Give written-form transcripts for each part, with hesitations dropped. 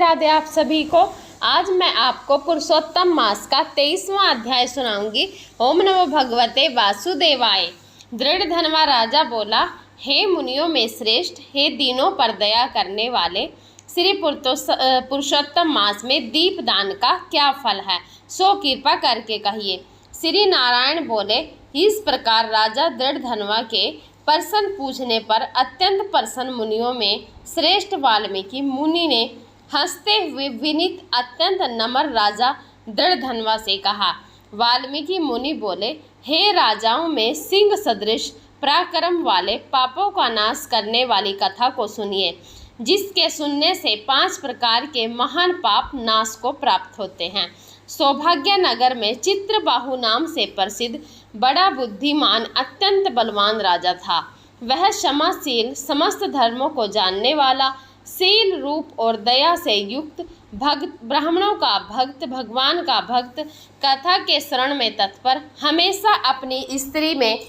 राधे आप सभी को। आज मैं आपको पुरुषोत्तम मास का 23वां अध्याय सुनाऊंगी। ओम नमो भगवते वासुदेवाय। दृढ़ धनवा राजा बोला, हे मुनियों में श्रेष्ठ, हे दीनों पर दया करने वाले, श्री पुरुषोत्तम मास में दीपदान का क्या फल है, सो कृपा करके कहिए। श्री नारायण बोले, इस प्रकार राजा दृढ़ धनवा के प्रश्न पूछने पर अत्यंत प्रसन्न मुनियों में श्रेष्ठ वाल्मीकि मुनि ने हंसते हुए विनीत अत्यंत नम्र राजा दृढ़ धनवा से कहा। वाल्मीकि मुनि बोले, हे राजाओं में सिंह सदृश पराक्रम वाले, पापों का नाश करने वाली कथा को सुनिए, जिसके सुनने से 5 प्रकार के महान पाप नाश को प्राप्त होते हैं। सौभाग्य नगर में चित्रबाहु नाम से प्रसिद्ध बड़ा बुद्धिमान अत्यंत बलवान राजा था। वह क्षमाशील, समस्त धर्मों को जानने वाला, शील, रूप और दया से युक्त, भक्त, ब्राह्मणों का भक्त, भगवान का भक्त, कथा के शरण में तत्पर, हमेशा अपनी स्त्री में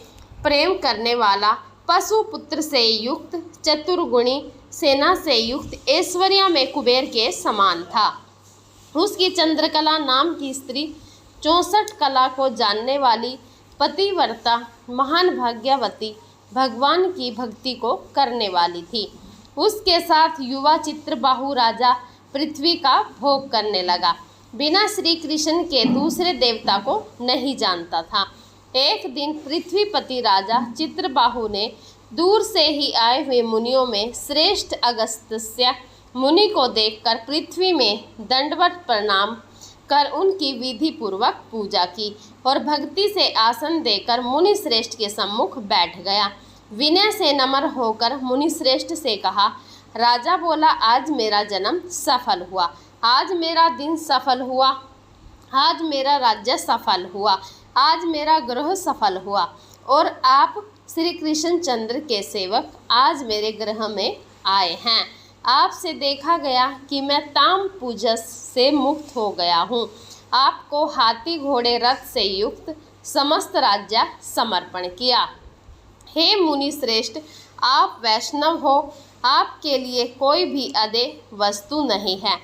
प्रेम करने वाला, पशु पुत्र से युक्त, चतुर्गुणी, सेना से युक्त, ऐश्वर्य में कुबेर के समान था। उसकी चंद्रकला नाम की स्त्री 64 कला को जानने वाली, पतिव्रता, महान भाग्यवती, भगवान की भक्ति को करने वाली थी। उसके साथ युवा चित्रबाहु राजा पृथ्वी का भोग करने लगा, बिना श्री कृष्ण के दूसरे देवता को नहीं जानता था। एक दिन पृथ्वीपति राजा चित्रबाहु ने दूर से ही आए हुए मुनियों में श्रेष्ठ अगस्त्य मुनि को देखकर पृथ्वी में दंडवत प्रणाम कर उनकी विधि पूर्वक पूजा की और भक्ति से आसन देकर मुनि श्रेष्ठ के सम्मुख बैठ गया। विनय से नम्र होकर मुनि श्रेष्ठ से कहा। राजा बोला, आज मेरा जन्म सफल हुआ, आज मेरा दिन सफल हुआ, आज मेरा राज्य सफल हुआ, आज मेरा ग्रह सफल हुआ और आप श्री कृष्ण चंद्र के सेवक आज मेरे ग्रह में आए हैं। आपसे देखा गया कि मैं ताम पूजस से मुक्त हो गया हूँ। आपको हाथी घोड़े रथ से युक्त समस्त राज्य समर्पण किया। हे मुनि श्रेष्ठ, आप वैष्णव हो, आपके लिए कोई भी अदेय वस्तु नहीं है।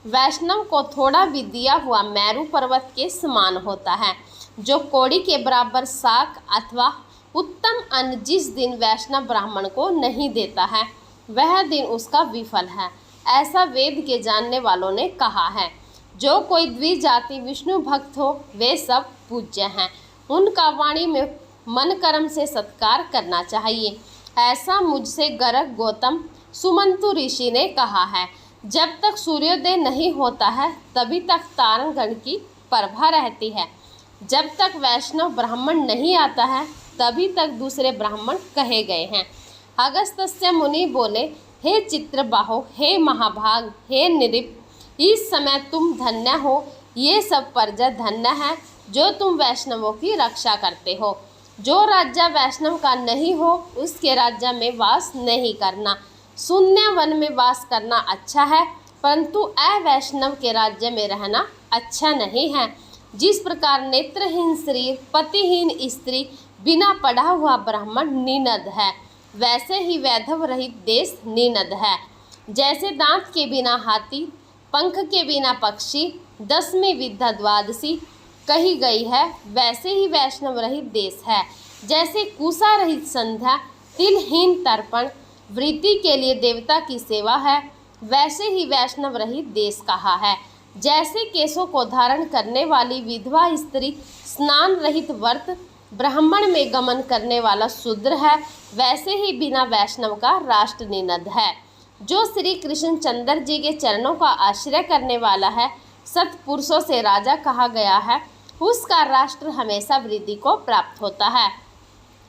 वैष्णव को थोड़ा भी दिया हुआ मेरू पर्वत के समान होता है। जो कौड़ी के बराबर शाक अथवा उत्तम अन्न जिस दिन वैष्णव ब्राह्मण को नहीं देता है, वह दिन उसका विफल है, ऐसा वेद के जानने वालों ने कहा है। जो कोई द्विजाति विष्णु भक्त हो, वे सब पूज्य हैं, उनका वाणी में मन कर्म से सत्कार करना चाहिए, ऐसा मुझसे गर्ग गौतम सुमंतु ऋषि ने कहा है। जब तक सूर्योदय नहीं होता है, तभी तक तारगण की प्रभा रहती है। जब तक वैष्णव ब्राह्मण नहीं आता है, तभी तक दूसरे ब्राह्मण कहे गए हैं। अगस्त्य मुनि बोले, हे चित्रबाहो, हे महाभाग, हे नृप, इस समय तुम धन्य हो। ये सब प्रजा धन्य है जो तुम वैष्णवों की रक्षा करते हो। जो राज्य वैष्णव का नहीं हो, उसके राज्य में वास नहीं करना। शून्य वन में वास करना अच्छा है, परंतु अवैष्णव के राज्य में रहना अच्छा नहीं है। जिस प्रकार नेत्रहीन शरीर, पतिहीन स्त्री, बिना पढ़ा हुआ ब्राह्मण निनद है, वैसे ही वैधव रहित देश निनद है। जैसे दांत के बिना हाथी, पंख के बिना पक्षी, 10वीं विद्या द्वादशी कही गई है, वैसे ही वैष्णव रहित देश है। जैसे कुशा रहित संध्या, तिलहीन तर्पण, वृत्ति के लिए देवता की सेवा है, वैसे ही वैष्णव रहित देश कहा है। जैसे केशों को धारण करने वाली विधवा स्त्री, स्नान रहित व्रत, ब्राह्मण में गमन करने वाला शूद्र है, वैसे ही बिना वैष्णव का राष्ट्र निनद है। जो श्री कृष्ण चंद्र जी के चरणों का आश्रय करने वाला है, सत्पुरुषों से राजा कहा गया है, उसका राष्ट्र हमेशा वृद्धि को प्राप्त होता है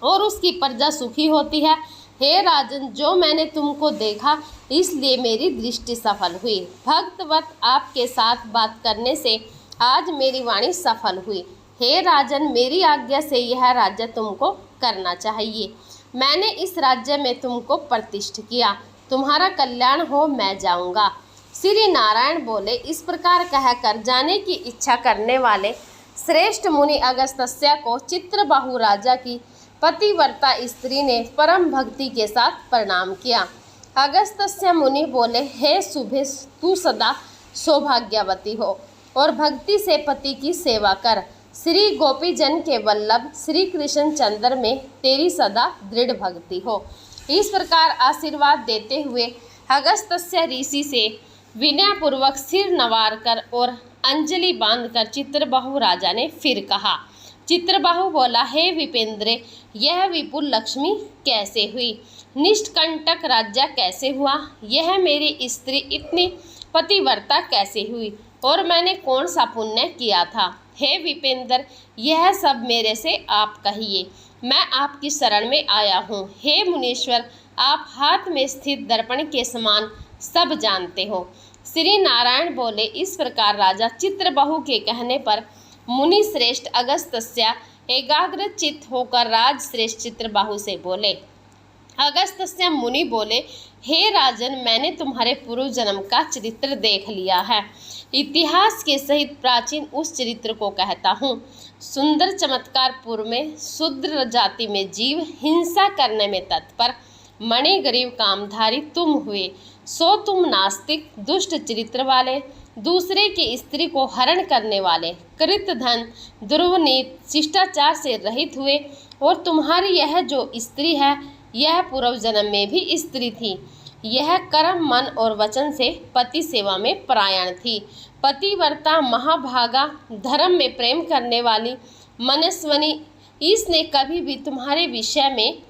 और उसकी प्रजा सुखी होती है। हे राजन, जो मैंने तुमको देखा, इसलिए मेरी दृष्टि सफल हुई। भक्तवत आपके साथ बात करने से आज मेरी वाणी सफल हुई। हे राजन, मेरी आज्ञा से यह राज्य तुमको करना चाहिए। मैंने इस राज्य में तुमको प्रतिष्ठित किया। तुम्हारा कल्याण हो, मैं जाऊंगा। श्री नारायण बोले, इस प्रकार कहकर जाने की इच्छा करने वाले श्रेष्ठ मुनि अगस्त्य को चित्रबाहु राजा की पतिव्रता स्त्री ने परम भक्ति के साथ प्रणाम किया। अगस्त्य मुनि बोले, हे सुभेश, तू सदा सौभाग्यवती हो और भक्ति से पति की सेवा कर। श्री गोपीजन के वल्लभ श्री कृष्ण चंद्र में तेरी सदा दृढ़ भक्ति हो। इस प्रकार आशीर्वाद देते हुए अगस्त्य ऋषि से विनयपूर्वक सिर नवार कर और अंजलि बांधकर चित्रबाहु राजा ने फिर कहा। चित्रबाहु बोला, हे विपेंद्र, यह विपुल लक्ष्मी कैसे हुई? निष्कंटक राज्य कैसे हुआ? यह मेरी स्त्री इतनी पतिव्रता कैसे हुई? और मैंने कौन सा पुण्य किया था? हे विपेंद्र, यह सब मेरे से आप कहिए, मैं आपकी शरण में आया हूँ। हे मुनीश्वर, आप हाथ में स्थित दर्पण के समान सब जानते हो। श्री नारायण बोले। इस प्रकार राजा चित्रबाहु के कहने पर मुनि श्रेष्ठ अगस्त्य एकाग्र चित्त होकर राज श्रेष्ठ चित्रबाहु से बोले। अगस्त्य मुनि बोले, हे राजन, मैंने तुम्हारे पूर्व जन्म का चरित्र देख लिया है। इतिहास के सहित प्राचीन उस चरित्र को कहता हूँ। सुंदर चमत्कारपुर में शूद्र जाति में जीव हिंसा करने में तत्पर मणि गरीब कामधारी तुम हुए। सो तुम नास्तिक, दुष्ट चरित्र वाले, दूसरे की स्त्री को हरण करने वाले, कृत धन, दुर्वनीत, शिष्टाचार से रहित हुए। और तुम्हारी यह जो स्त्री है, यह पूर्व जन्म में भी स्त्री थी। यह कर्म, मन और वचन से पति सेवा में परायण थी। पतिव्रता, महाभागा, धर्म में प्रेम करने वाली, मनस्विनी। इसने कभी भी तुम्हारे विषय में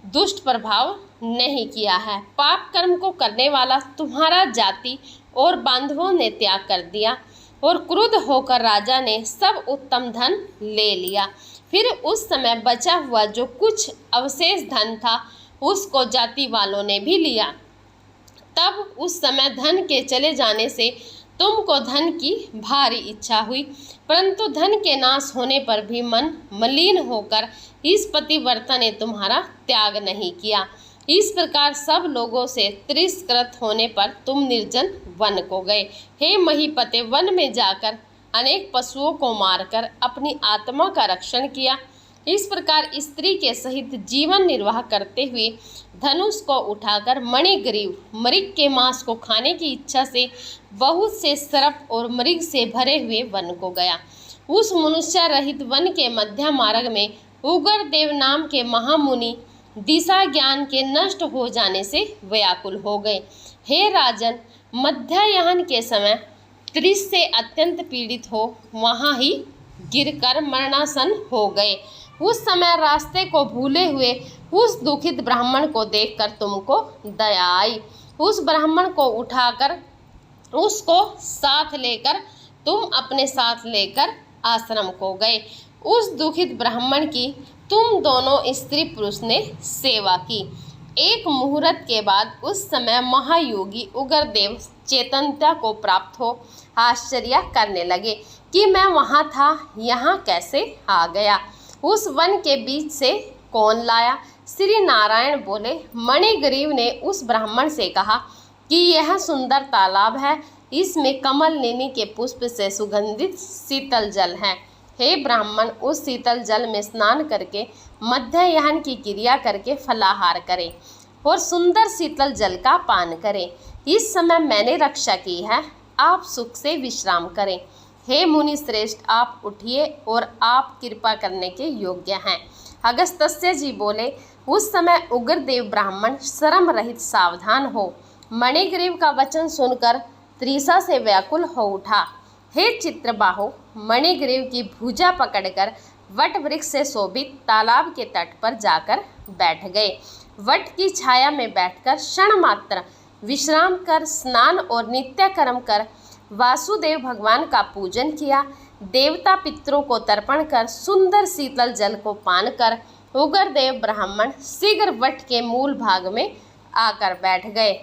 दुष्ट प्रभाव नहीं किया है। पाप कर्म को करने वाला तुम्हारा जाति और बांधवों ने त्याग कर दिया और क्रुद्ध होकर राजा ने सब उत्तम धन ले लिया। फिर उस समय बचा हुआ जो कुछ अवशेष धन था, उसको जाति वालों ने भी लिया। तब उस समय धन के चले जाने से तुमको धन की भारी इच्छा हुई, परंतु धन के नाश होने पर भी मन मलिन होकर इस पतिव्रता ने तुम्हारा त्याग नहीं किया। इस प्रकार सब लोगों से तिरस्कृत होने पर तुम निर्जन वन को गए। हे महीपते, वन में जाकर अनेक पशुओं को मारकर अपनी आत्मा का रक्षण किया। इस प्रकार स्त्री के सहित जीवन निर्वाह करते हुए धनुष को उठाकर मणिग्रीव मृग के मांस को खाने की इच्छा से बहुत से सर्प और मृग से भरे हुए वन को गया। उस मनुष्य रहित वन के मध्य मार्ग में उग्र देव नाम के महामुनि दिशा ज्ञान के नष्ट हो जाने से व्याकुल हो गए। हे राजन, मध्याह्न के समय त्रिश से अत्यंत पीड़ित हो वहाँ ही गिरकर मरणासन हो गए। उस समय रास्ते को भूले हुए उस दुखित ब्राह्मण को देखकर तुमको दया आई। उस ब्राह्मण को उठाकर उसको साथ लेकर तुम अपने साथ लेकर आश्रम को गए। उस दुखित ब्राह्मण की तुम दोनों स्त्री पुरुष ने सेवा की। एक मुहूर्त के बाद उस समय महायोगी उग्रदेव चेतनता को प्राप्त हो आश्चर्य करने लगे कि मैं वहाँ था, यहाँ कैसे आ गया? उस वन के बीच से कौन लाया? श्री नारायण बोले। मणिग्रीव ने उस ब्राह्मण से कहा कि यह सुंदर तालाब है, इसमें कमल नेनी के पुष्प से सुगंधित शीतल जल है। हे ब्राह्मण, उस शीतल जल में स्नान करके मध्याह्न की क्रिया करके फलाहार करें और सुंदर शीतल जल का पान करें। इस समय मैंने रक्षा की है, आप सुख से विश्राम करें। हे मुनि श्रेष्ठ, आप उठिए और आप कृपा करने के योग्य हैं। अगस्त्य जी बोले। उस समय उग्रदेव ब्राह्मण शर्म रहित सावधान हो मणिग्रीव का वचन सुनकर तृषा से व्याकुल हो उठा। हे चित्रबाहु, मणिग्रीव की भुजा पकड़कर वट वृक्ष से शोभित तालाब के तट पर जाकर बैठ गए। वट की छाया में बैठकर क्षण मात्र विश्राम कर स्नान और नित्य कर्म कर वासुदेव भगवान का पूजन किया। देवता पितरों को तर्पण कर सुंदर शीतल जल को पान कर उग्रदेव ब्राह्मण शीघ्र वट के मूल भाग में आकर बैठ गए।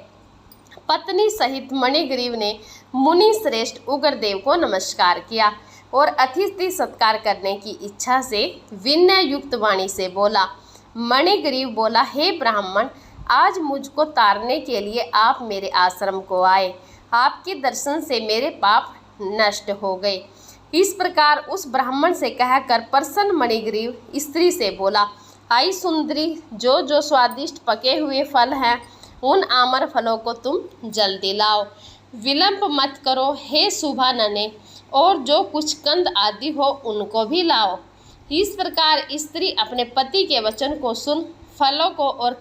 पत्नी सहित मणिग्रीव ने मुनि श्रेष्ठ उग्रदेव को नमस्कार किया और अतिथि सत्कार करने की इच्छा से विनय युक्त वाणी से बोला। मणिग्रीव बोला, हे ब्राह्मण, आज मुझको तारने के लिए आप मेरे आश्रम को आए। आपके दर्शन से मेरे पाप नष्ट हो गए। इस प्रकार उस ब्राह्मण से कहकर प्रसन्न मणिग्रीव स्त्री से बोला, आई सुंदरी, जो जो स्वादिष्ट पके हुए फल हैं उन आमर फलों को तुम जल्दी लाओ। विलंब मत करो हे शुभानने, और जो कुछ कंद आदि हो उनको भी लाओ। इस प्रकार स्त्री अपने पति के वचन को सुन फलों को और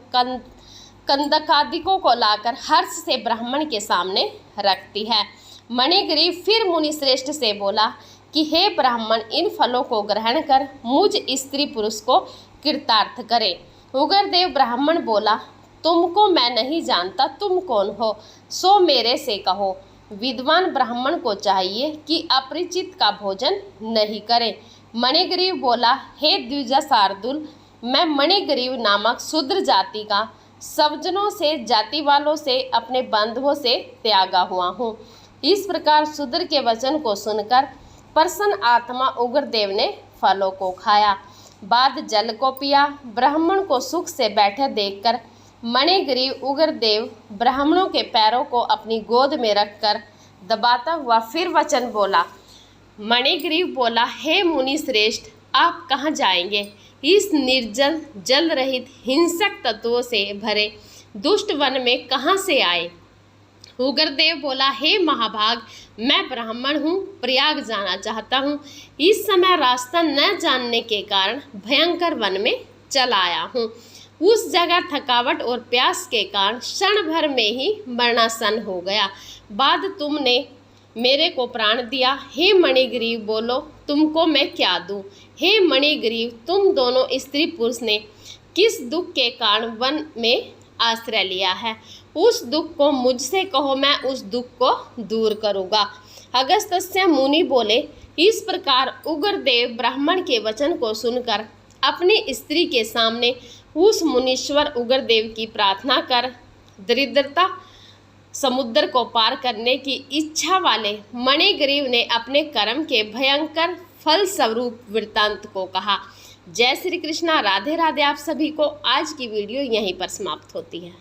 कंदकादिकों को लाकर हर्ष से ब्राह्मण के सामने रखती है। मणिग्रीव फिर मुनि श्रेष्ठ से बोला कि हे ब्राह्मण, इन फलों को ग्रहण कर मुझ स्त्री पुरुष को कृतार्थ करे। उग्रदेव ब्राह्मण बोला, तुमको मैं नहीं जानता, तुम कौन हो, सो मेरे से कहो। विद्वान ब्राह्मण को चाहिए कि अपरिचित का भोजन नहीं करे। मणिग्रीव बोला, हे द्विजा शार्दूल, मैं मणिग्रीव नामक शूद्र जाति का सज्जनों से, जाति वालों से, अपने बंधुओं से त्यागा हुआ हूँ। इस प्रकार शूद्र के वचन को सुनकर प्रसन्न आत्मा उग्रदेव ने फलों को खाया, बाद जल को पिया। ब्राह्मण को सुख से बैठे देखकर मणिग्रीव उग्रदेव ब्राह्मणों के पैरों को अपनी गोद में रखकर दबाता हुआ फिर वचन बोला। मणिग्रीव बोला, हे मुनि श्रेष्ठ, आप कहाँ जाएंगे? इस निर्जन, जल रहित, हिंसक तत्वों से भरे दुष्ट वन में कहाँ से आए? उग्रदेव बोला, हे महाभाग, मैं ब्राह्मण हूँ, प्रयाग जाना चाहता हूँ। इस समय रास्ता न जानने के कारण भयंकर वन में चला आया हूँ। उस जगह थकावट और प्यास के कारण क्षण भर में ही मरणासन हो गया। बाद तुमने मेरे को प्राण दिया। हे मणिग्रीव, बोलो तुमको मैं क्या दूं? हे मणिग्रीव, तुम दोनों स्त्री पुरुष ने किस दुख के कारण वन में आश्रय लिया है? उस दुख को मुझसे कहो, मैं उस दुख को दूर करूँगा। अगस्त्य मुनि बोले। इस प्रकार उग्रदेव ब्राह्मण के वचन को सुनकर अपनी स्त्री के सामने उस मुनीश्वर उग्रदेव की प्रार्थना कर दरिद्रता समुद्र को पार करने की इच्छा वाले मणिग्रीव ने अपने कर्म के भयंकर फल स्वरूप वृत्तांत को कहा। जय श्री कृष्णा। राधे राधे। आप सभी को आज की वीडियो यहीं पर समाप्त होती है।